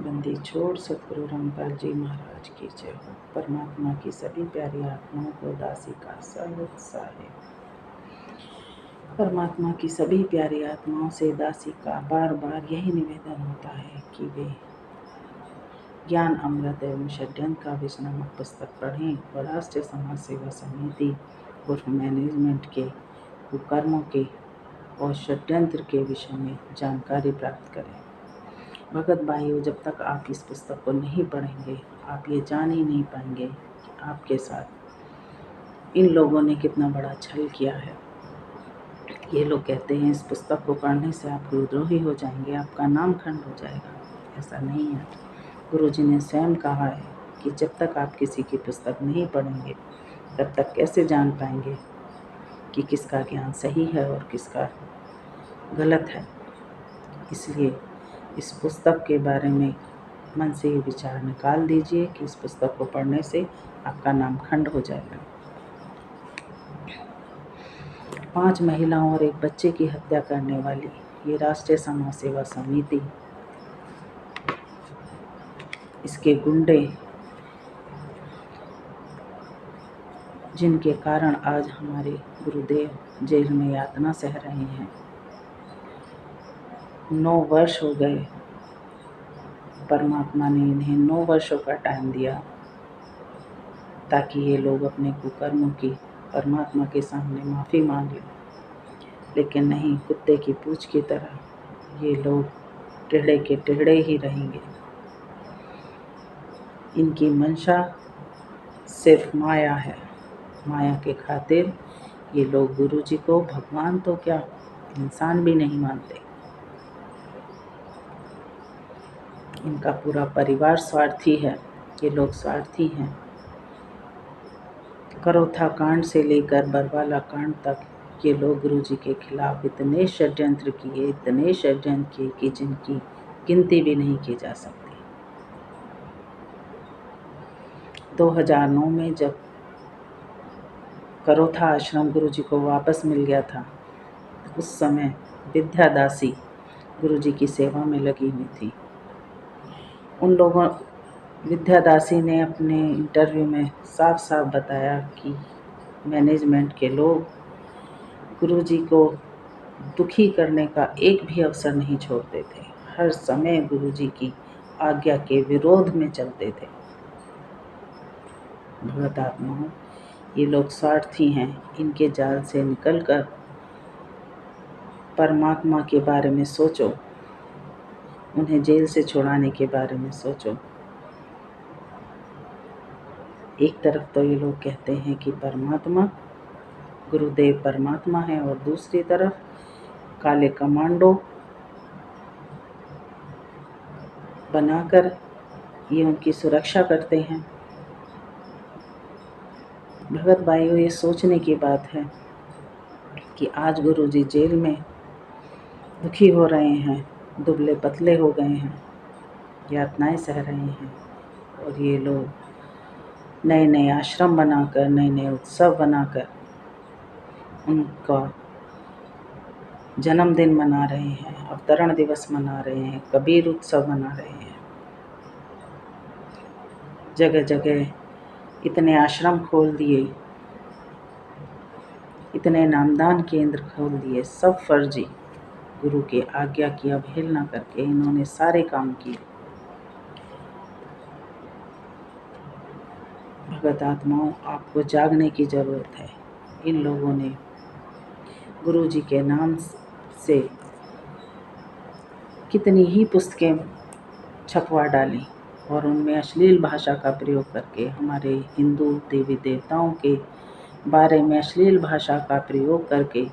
बंदी छोड़ सतगुरु रामपाल जी महाराज की जय हो। परमात्मा की सभी प्यारी आत्माओं को दासी का सर्वोत्साह है। परमात्मा की सभी प्यारी आत्माओं से दासी का बार बार यही निवेदन होता है कि वे ज्ञान अमृत एवं षड्यंत्र का विष नामक पुस्तक पढ़ें और राष्ट्रीय समाज सेवा समिति उर्फ मैनेजमेंट के कुकर्मों के और षड्यंत्र के विषय में जानकारी प्राप्त करें। भगत भाइयों, जब तक आप इस पुस्तक को नहीं पढ़ेंगे, आप ये जान ही नहीं पाएंगे कि आपके साथ इन लोगों ने कितना बड़ा छल किया है। ये लोग कहते हैं इस पुस्तक को पढ़ने से आप गुरुद्रोही हो जाएंगे, आपका नाम खंड हो जाएगा। ऐसा नहीं है। गुरुजी ने स्वयं कहा है कि जब तक आप किसी की पुस्तक नहीं पढ़ेंगे, तब तक कैसे जान पाएंगे कि किसका ज्ञान सही है और किसका गलत है। इसलिए इस पुस्तक के बारे में मन से ये विचार निकाल दीजिए कि इस पुस्तक को पढ़ने से आपका नाम खंड हो जाएगा। 5 महिलाओं और एक बच्चे की हत्या करने वाली ये राष्ट्रीय समाज सेवा समिति, इसके गुंडे, जिनके कारण आज हमारे गुरुदेव जेल में यातना सह रहे हैं। 9 वर्ष हो गए। परमात्मा ने इन्हें 9 वर्षों का टाइम दिया ताकि ये लोग अपने कुकर्मों की परमात्मा के सामने माफ़ी मांग लें, लेकिन नहीं, कुत्ते की पूंछ की तरह ये लोग टेढ़े के टेढ़े ही रहेंगे। इनकी मंशा सिर्फ माया है। माया के खातिर ये लोग गुरुजी को भगवान तो क्या, इंसान भी नहीं मानते। इनका पूरा परिवार स्वार्थी है। ये लोग स्वार्थी हैं। करोथा कांड से लेकर बरवाला कांड तक ये लोग गुरुजी के खिलाफ इतने षड्यंत्र किए कि जिनकी गिनती भी नहीं की जा सकती। 2009 में जब करोथा आश्रम गुरुजी को वापस मिल गया था, उस समय विद्या दासी गुरुजी की सेवा में लगी हुई थी। विद्या दासी ने अपने इंटरव्यू में साफ साफ बताया कि मैनेजमेंट के लोग गुरुजी को दुखी करने का एक भी अवसर नहीं छोड़ते थे। हर समय गुरुजी की आज्ञा के विरोध में चलते थे। भगत आत्माओं, ये लोग स्वार्थी हैं। इनके जाल से निकलकर परमात्मा के बारे में सोचो, उन्हें जेल से छुड़ाने के बारे में सोचो। एक तरफ तो ये लोग कहते हैं कि परमात्मा, गुरुदेव परमात्मा है, और दूसरी तरफ काले कमांडो बनाकर ये उनकी सुरक्षा करते हैं। भगत भाइयों, ये सोचने की बात है कि आज गुरुजी जेल में दुखी हो रहे हैं, दुबले पतले हो गए हैं, यातनाएं सह रहे हैं, और ये लोग नए नए आश्रम बनाकर, नए नए उत्सव बनाकर उनका जन्मदिन मना रहे हैं, अवतरण दिवस मना रहे हैं, कबीर उत्सव मना रहे हैं। जगह जगह इतने आश्रम खोल दिए, इतने नामदान केंद्र खोल दिए, सब फर्जी। गुरु की आज्ञा की अवहेलना करके इन्होंने सारे काम किए। भगत आत्माओं, आपको जागने की जरूरत है। इन लोगों ने गुरुजी के नाम से कितनी ही पुस्तकें छपवा डाली और उनमें अश्लील भाषा का प्रयोग करके हमारे हिंदू देवी देवताओं के बारे में अश्लील भाषा का प्रयोग करके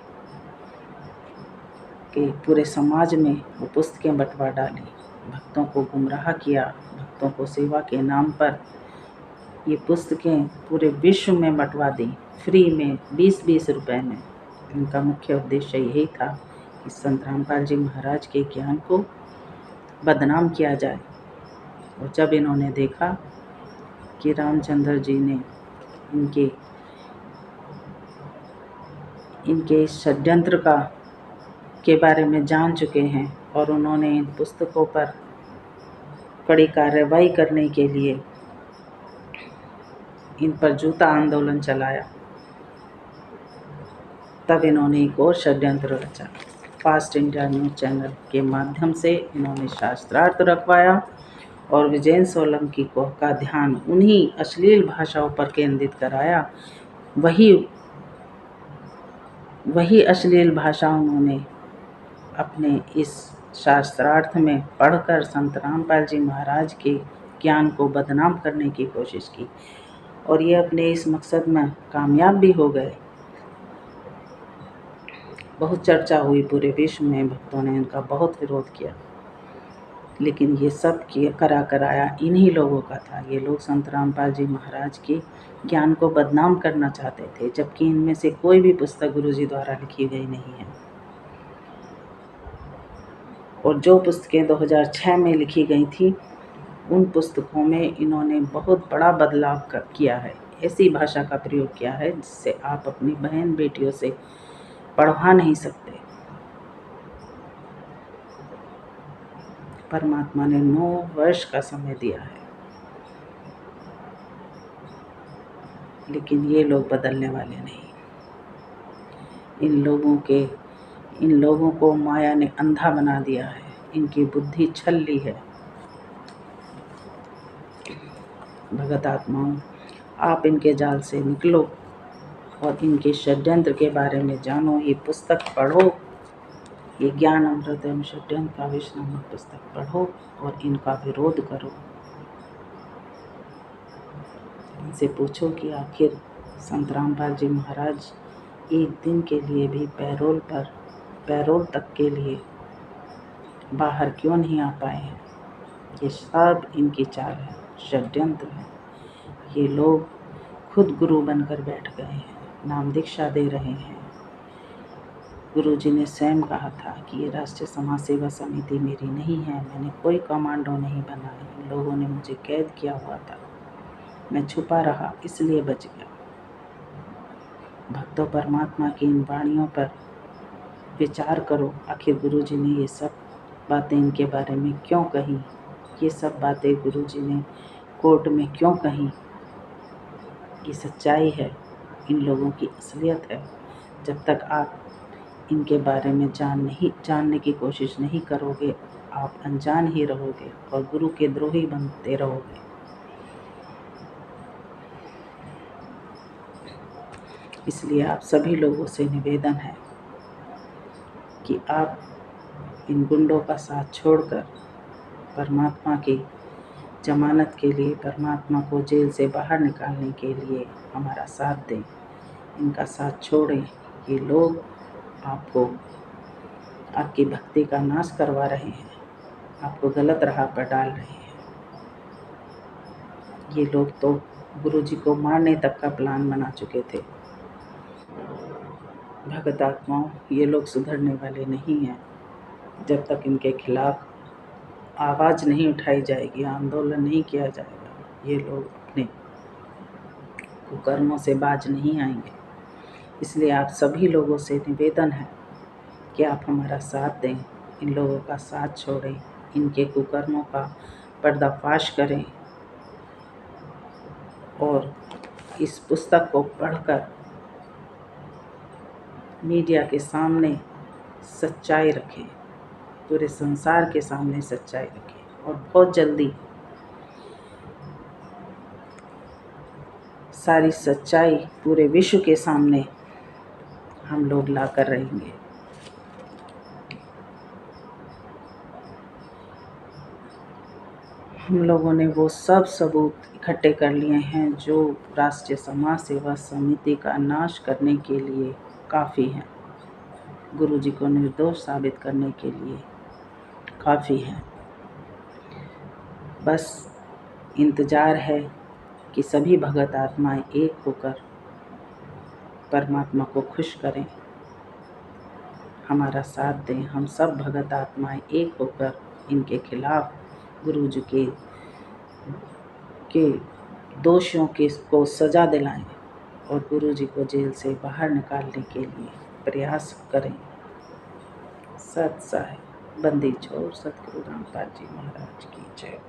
पूरे समाज में वो पुस्तकें बंटवा डाली, भक्तों को गुमराह किया। भक्तों को सेवा के नाम पर ये पुस्तकें पूरे विश्व में बंटवा दी, फ्री में, 20-20 रुपए में। इनका मुख्य उद्देश्य यही था कि संत रामपाल जी महाराज के ज्ञान को बदनाम किया जाए। और जब इन्होंने देखा कि रामचंद्र जी ने इनके षड्यंत्र के बारे में जान चुके हैं और उन्होंने इन पुस्तकों पर कड़ी कार्रवाई करने के लिए इन पर जूता आंदोलन चलाया, तब इन्होंने एक और षड्यंत्र रचा। फास्ट इंडिया न्यूज़ चैनल के माध्यम से इन्होंने शास्त्रार्थ रखवाया और विजयन सोलंकी का ध्यान उन्हीं अश्लील भाषाओं पर केंद्रित कराया। वही अश्लील भाषा उन्होंने अपने इस शास्त्रार्थ में पढ़कर संत रामपाल जी महाराज के ज्ञान को बदनाम करने की कोशिश की और ये अपने इस मकसद में कामयाब भी हो गए। बहुत चर्चा हुई पूरे विश्व में, भक्तों ने इनका बहुत विरोध किया, लेकिन ये सब कराया इन्हीं लोगों का था। ये लोग संत रामपाल जी महाराज के ज्ञान को बदनाम करना चाहते थे, जबकि इनमें से कोई भी पुस्तक गुरु जी द्वारा लिखी गई नहीं है। और जो पुस्तकें 2006 में लिखी गई थी, उन पुस्तकों में इन्होंने बहुत बड़ा बदलाव किया है। ऐसी भाषा का प्रयोग किया है जिससे आप अपनी बहन बेटियों से पढ़वा नहीं सकते। परमात्मा ने 9 वर्ष का समय दिया है, लेकिन ये लोग बदलने वाले नहीं। इन लोगों को माया ने अंधा बना दिया है, इनकी बुद्धि छल्ली है। भगत आत्माओं, आप इनके जाल से निकलो और इनके षड्यंत्र के बारे में जानो। ये पुस्तक पढ़ो, ये ज्ञान अमृत एवं षड्यंत्र का विष नामक पुस्तक पढ़ो और इनका विरोध करो। इनसे पूछो कि आखिर संत रामपाल जी महाराज एक दिन के लिए भी पैरोल तक के लिए बाहर क्यों नहीं आ पाए हैं। ये सब इनकी चाल है, षड्यंत्र है। ये लोग खुद गुरु बनकर बैठ गए हैं, नाम दीक्षा दे रहे हैं। गुरु जी ने स्वयं कहा था कि ये राष्ट्रीय समाज सेवा समिति मेरी नहीं है, मैंने कोई कमांडो नहीं बनाया। लोगों ने मुझे कैद किया हुआ था, मैं छुपा रहा, इसलिए बच गया। भक्तों, परमात्मा की इन वाणियों पर विचार करो। आखिर गुरु जी ने ये सब बातें इनके बारे में क्यों कही? ये सब बातें गुरु जी ने कोर्ट में क्यों कही? ये सच्चाई है, इन लोगों की असलियत है। जब तक आप इनके बारे में जानने की कोशिश नहीं करोगे, आप अनजान ही रहोगे और गुरु के द्रोही बनते रहोगे। इसलिए आप सभी लोगों से निवेदन है कि आप इन गुंडों का साथ छोड़कर परमात्मा की जमानत के लिए, परमात्मा को जेल से बाहर निकालने के लिए हमारा साथ दें। इनका साथ छोड़ें। ये लोग आपको आपकी भक्ति का नाश करवा रहे हैं, आपको गलत राह पर डाल रहे हैं। ये लोग तो गुरु जी को मारने तक का प्लान बना चुके थे। भगत आत्माओं, ये लोग सुधरने वाले नहीं हैं। जब तक इनके खिलाफ आवाज़ नहीं उठाई जाएगी, आंदोलन नहीं किया जाएगा, ये लोग अपने कुकर्मों से बाज नहीं आएंगे। इसलिए आप सभी लोगों से निवेदन है कि आप हमारा साथ दें, इन लोगों का साथ छोड़ें, इनके कुकर्मों का पर्दाफाश करें और इस पुस्तक को पढ़कर मीडिया के सामने सच्चाई रखें, पूरे संसार के सामने सच्चाई रखें और बहुत जल्दी सारी सच्चाई पूरे विश्व के सामने हम लोग लाकर रहेंगे। हम लोगों ने वो सब सबूत इकट्ठे कर लिए हैं जो राष्ट्रीय समाज सेवा समिति का नाश करने के लिए काफ़ी हैं, गुरु जी को निर्दोष साबित करने के लिए काफ़ी हैं। बस इंतज़ार है कि सभी भगत आत्माएं एक होकर परमात्मा को खुश करें, हमारा साथ दें। हम सब भगत आत्माएं एक होकर इनके खिलाफ गुरु जी के दोषियों को सज़ा दिलाएं और गुरु जी को जेल से बाहर निकालने के लिए प्रयास करें। सत साहिब बंदी छोड़ सतगुरु रामपाल जी महाराज की जय।